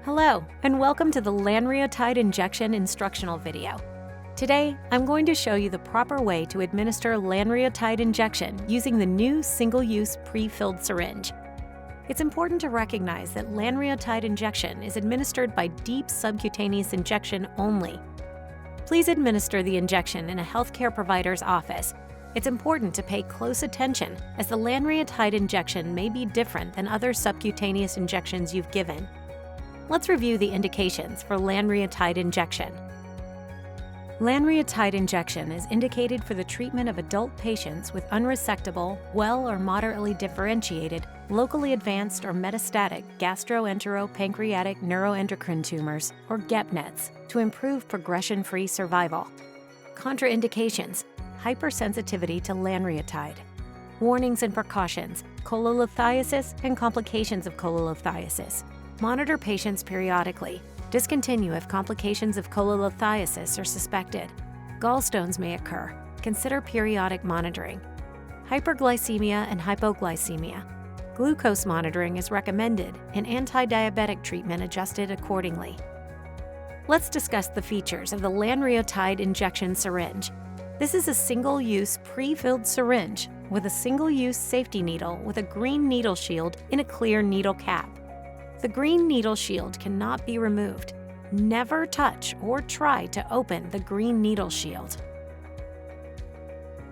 Hello, and welcome to the Lanreotide injection instructional video. Today, I'm going to show you the proper way to administer Lanreotide injection using the new single-use pre-filled syringe. It's important to recognize that Lanreotide injection is administered by deep subcutaneous injection only. Please administer the injection in a healthcare provider's office. It's important to pay close attention as the Lanreotide injection may be different than other subcutaneous injections you've given. Let's review the indications for Lanreotide injection. Lanreotide injection is indicated for the treatment of adult patients with unresectable, well or moderately differentiated, locally advanced or metastatic gastroenteropancreatic neuroendocrine tumors, or GEP-NETs, to improve progression-free survival. Contraindications: hypersensitivity to Lanreotide. Warnings and precautions: cholelithiasis and complications of cholelithiasis. Monitor patients periodically. Discontinue if complications of cholelithiasis are suspected. Gallstones may occur. Consider periodic monitoring. Hyperglycemia and hypoglycemia. Glucose monitoring is recommended and anti-diabetic treatment adjusted accordingly. Let's discuss the features of the Lanreotide injection syringe. This is a single-use pre-filled syringe with a single-use safety needle with a green needle shield in a clear needle cap. The green needle shield cannot be removed. Never touch or try to open the green needle shield.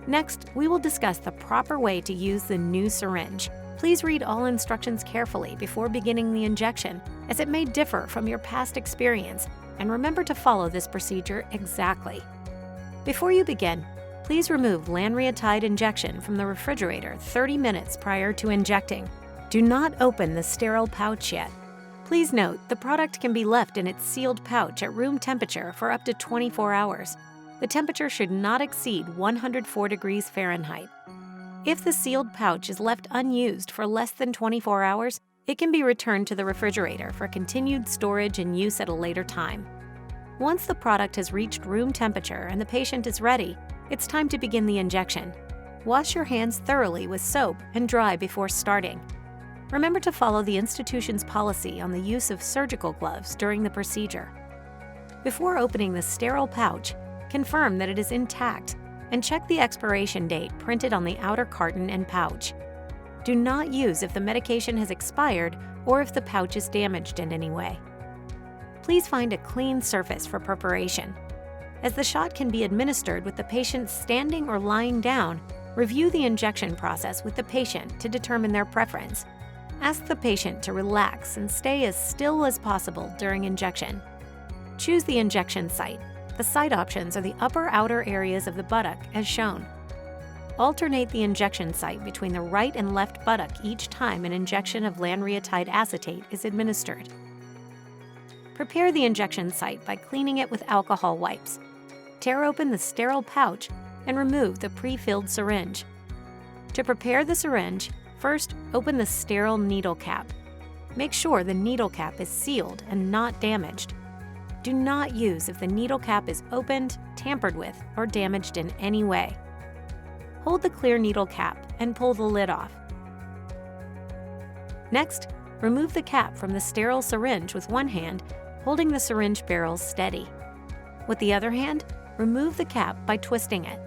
Next, we will discuss the proper way to use the new syringe. Please read all instructions carefully before beginning the injection, as it may differ from your past experience, and remember to follow this procedure exactly. Before you begin, please remove Lanreotide injection from the refrigerator 30 minutes prior to injecting. Do not open the sterile pouch yet. Please note, the product can be left in its sealed pouch at room temperature for up to 24 hours. The temperature should not exceed 104 degrees Fahrenheit. If the sealed pouch is left unused for less than 24 hours, it can be returned to the refrigerator for continued storage and use at a later time. Once the product has reached room temperature and the patient is ready, it's time to begin the injection. Wash your hands thoroughly with soap and dry before starting. Remember to follow the institution's policy on the use of surgical gloves during the procedure. Before opening the sterile pouch, confirm that it is intact and check the expiration date printed on the outer carton and pouch. Do not use if the medication has expired or if the pouch is damaged in any way. Please find a clean surface for preparation. As the shot can be administered with the patient standing or lying down, review the injection process with the patient to determine their preference. Ask the patient to relax and stay as still as possible during injection. Choose the injection site. The site options are the upper-outer areas of the buttock as shown. Alternate the injection site between the right and left buttock each time an injection of Lanreotide acetate is administered. Prepare the injection site by cleaning it with alcohol wipes. Tear open the sterile pouch and remove the pre-filled syringe. To prepare the syringe, first, open the sterile needle cap. Make sure the needle cap is sealed and not damaged. Do not use if the needle cap is opened, tampered with, or damaged in any way. Hold the clear needle cap and pull the lid off. Next, remove the cap from the sterile syringe with one hand, holding the syringe barrel steady. With the other hand, remove the cap by twisting it.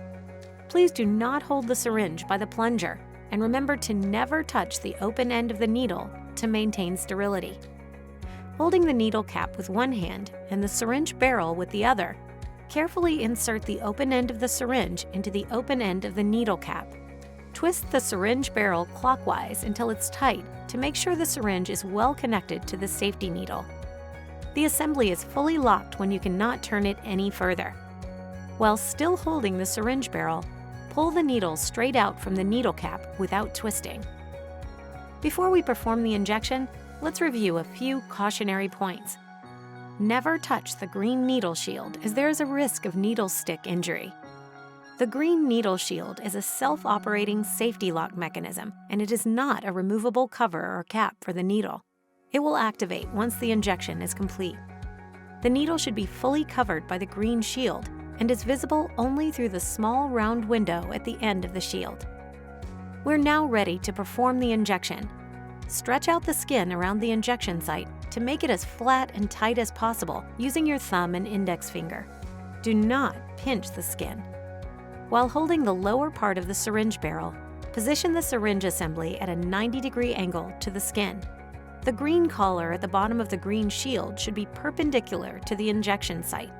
Please do not hold the syringe by the plunger, and remember to never touch the open end of the needle to maintain sterility. Holding the needle cap with one hand and the syringe barrel with the other, carefully insert the open end of the syringe into the open end of the needle cap. Twist the syringe barrel clockwise until it's tight to make sure the syringe is well connected to the safety needle. The assembly is fully locked when you cannot turn it any further. While still holding the syringe barrel, pull the needle straight out from the needle cap without twisting. Before we perform the injection, let's review a few cautionary points. Never touch the green needle shield as there is a risk of needle stick injury. The green needle shield is a self-operating safety lock mechanism, and it is not a removable cover or cap for the needle. It will activate once the injection is complete. The needle should be fully covered by the green shield and is visible only through the small round window at the end of the shield. We're now ready to perform the injection. Stretch out the skin around the injection site to make it as flat and tight as possible using your thumb and index finger. Do not pinch the skin. While holding the lower part of the syringe barrel, position the syringe assembly at a 90-degree angle to the skin. The green collar at the bottom of the green shield should be perpendicular to the injection site.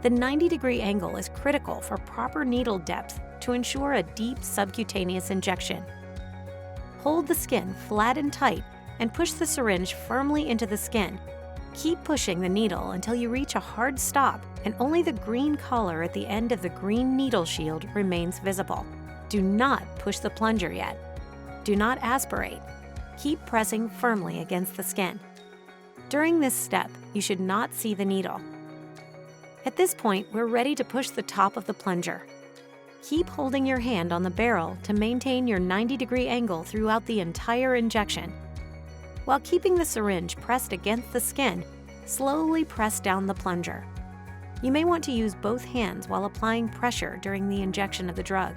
The 90-degree angle is critical for proper needle depth to ensure a deep subcutaneous injection. Hold the skin flat and tight and push the syringe firmly into the skin. Keep pushing the needle until you reach a hard stop and only the green collar at the end of the green needle shield remains visible. Do not push the plunger yet. Do not aspirate. Keep pressing firmly against the skin. During this step, you should not see the needle. At this point, we're ready to push the top of the plunger. Keep holding your hand on the barrel to maintain your 90-degree angle throughout the entire injection. While keeping the syringe pressed against the skin, slowly press down the plunger. You may want to use both hands while applying pressure during the injection of the drug.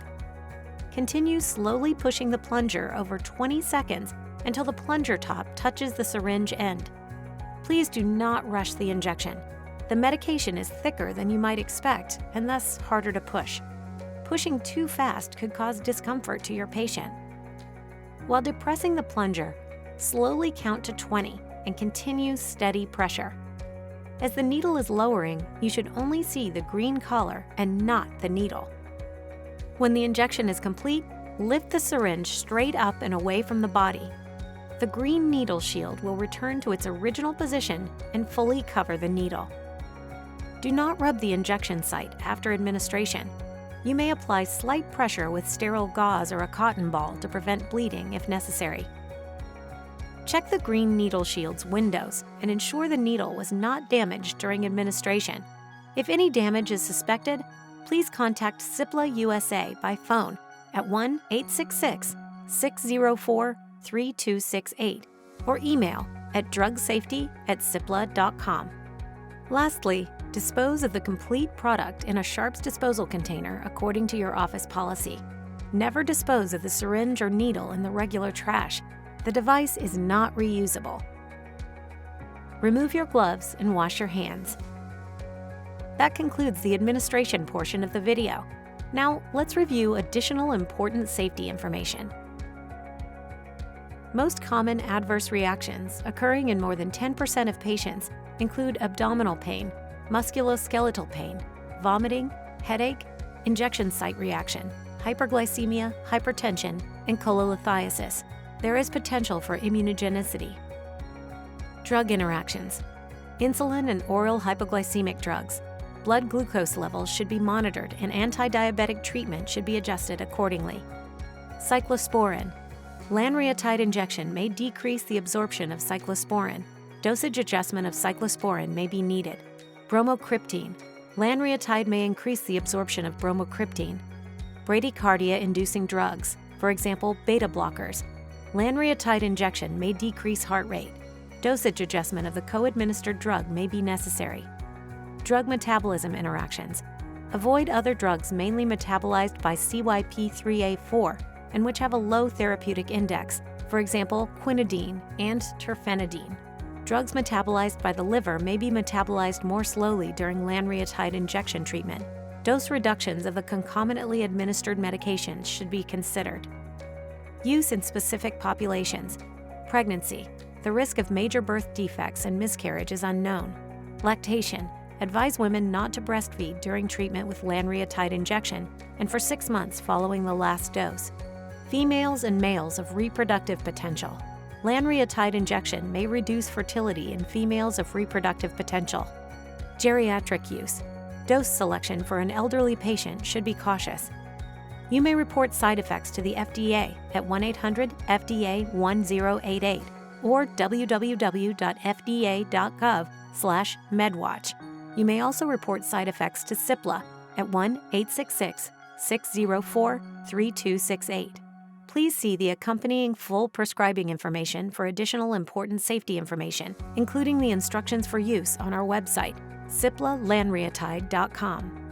Continue slowly pushing the plunger over 20 seconds until the plunger top touches the syringe end. Please do not rush the injection. The medication is thicker than you might expect and thus harder to push. Pushing too fast could cause discomfort to your patient. While depressing the plunger, slowly count to 20 and continue steady pressure. As the needle is lowering, you should only see the green collar and not the needle. When the injection is complete, lift the syringe straight up and away from the body. The green needle shield will return to its original position and fully cover the needle. Do not rub the injection site after administration. You may apply slight pressure with sterile gauze or a cotton ball to prevent bleeding if necessary. Check the green needle shield's windows and ensure the needle was not damaged during administration. If any damage is suspected, please contact Cipla USA by phone at 1-866-604-3268 or email at drugsafety@cipla.com. Lastly, dispose of the complete product in a sharps disposal container according to your office policy. Never dispose of the syringe or needle in the regular trash. The device is not reusable. Remove your gloves and wash your hands. That concludes the administration portion of the video. Now, let's review additional important safety information. Most common adverse reactions occurring in more than 10% of patients include abdominal pain, musculoskeletal pain, vomiting, headache, injection site reaction, hyperglycemia, hypertension, and cholelithiasis. There is potential for immunogenicity. Drug interactions. Insulin and oral hypoglycemic drugs. Blood glucose levels should be monitored and anti-diabetic treatment should be adjusted accordingly. Cyclosporin. Lanreotide injection may decrease the absorption of cyclosporin. Dosage adjustment of cyclosporin may be needed. Bromocriptine. Lanreotide may increase the absorption of bromocriptine. Bradycardia-inducing drugs, for example, beta blockers. Lanreotide injection may decrease heart rate. Dosage adjustment of the co-administered drug may be necessary. Drug metabolism interactions. Avoid other drugs mainly metabolized by CYP3A4 and which have a low therapeutic index, for example, quinidine and terfenadine. Drugs metabolized by the liver may be metabolized more slowly during Lanreotide injection treatment. Dose reductions of the concomitantly administered medications should be considered. Use in specific populations. Pregnancy. The risk of major birth defects and miscarriage is unknown. Lactation. Advise women not to breastfeed during treatment with Lanreotide injection and for 6 months following the last dose. Females and males of reproductive potential. Lanreotide injection may reduce fertility in females of reproductive potential. Geriatric use. Dose selection for an elderly patient should be cautious. You may report side effects to the FDA at 1-800-FDA-1088 or www.fda.gov/medwatch. You may also report side effects to Cipla at 1-866-604-3268. Please see the accompanying full prescribing information for additional important safety information, including the instructions for use on our website, ciplalanreotide.com.